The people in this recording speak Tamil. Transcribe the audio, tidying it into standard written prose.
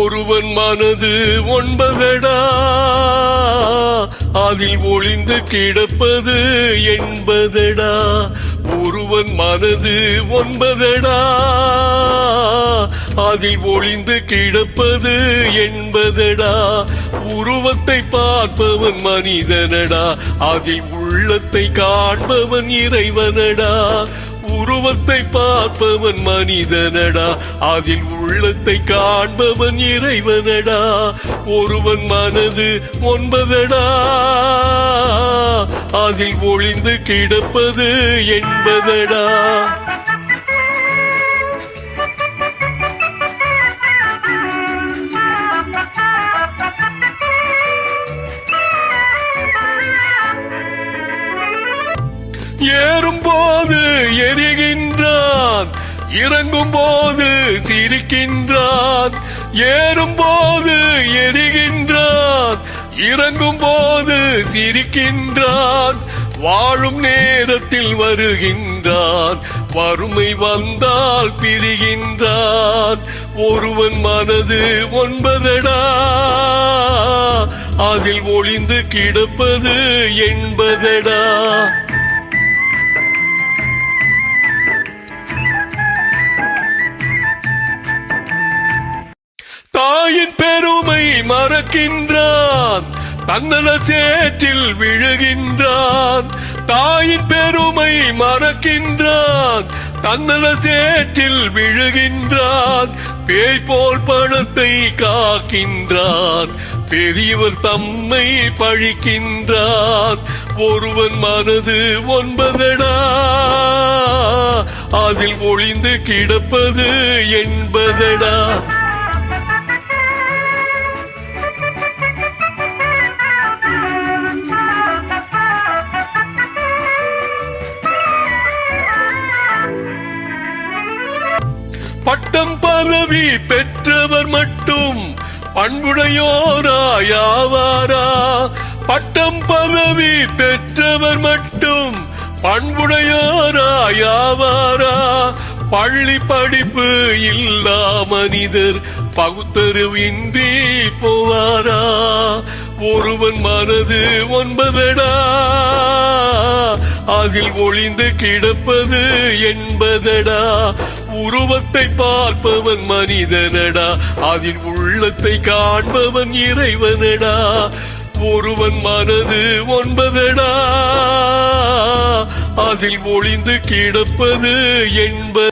ஒருவன் மனது ஒன்பதடா, அதில் ஒளிந்து கிடப்பது என்பதடா. ஒருவன் மனது ஒன்பதடா, அதில் ஒளிந்து கிடப்பது என்பதடா. உருவத்தை பார்ப்பவன் மனிதனடா, அதில் உள்ளத்தை காண்பவன் இறைவனடா. உருவத்தை பார்ப்பவன் மனிதனடா, அதில் உள்ளத்தை காண்பவன் இறைவனடா. ஒருவன் மனது ஒன்பதடா, அதில் ஒளிந்து கிடப்பது என்பதடா. ஏறும் போது எரிகின்றான், இறங்கும் போது சிரிக்கின்றான். ஏறும் போது எரிகின்றான், இறங்கும் போது சிரிக்கின்றான். வாழும் நேரத்தில் வருகின்றான், வறுமை வந்தால் பிரிகின்றான். ஒருவன் மனது ஒன்பதடா, அதில் ஒளிந்து கிடப்பது என்பதடா. தாயின் பெருமை மறக்கின்றான், தன்னல சேற்றில் விழுகின்றான். தாயின் பெருமை மறக்கின்றான், தன்னல சேற்றில் விழுகின்றான். பேய் போல் பணத்தை காக்கின்றான், பெரியவர் தம்மை பழிக்கின்றான். ஒருவன் மனது ஒன்பதடா, அதில் ஒளிந்து கிடப்பது என்பதடா. பட்டம் பதவி பெற்றவர் மட்டும் பண்புடையோராயாவாரா? பட்டம் பதவி பெற்றவர் மட்டும் பண்புடையோராயாவாரா? பள்ளி படிப்பு இல்லா மனிதர் பகுத்தறிவின்றி போவாரா? ஒருவன் மனது ஒன்பதடா, அதில் ஒளிந்து கிடப்பது என்பதடா. உருவத்தை பார்ப்பவன் மனிதனடா, அதில் உள்ளத்தை காண்பவன் இறைவனடா. ஒருவன் மனது ஒன்பதடா, அதில் ஒளிந்து கிடப்பது என்பது.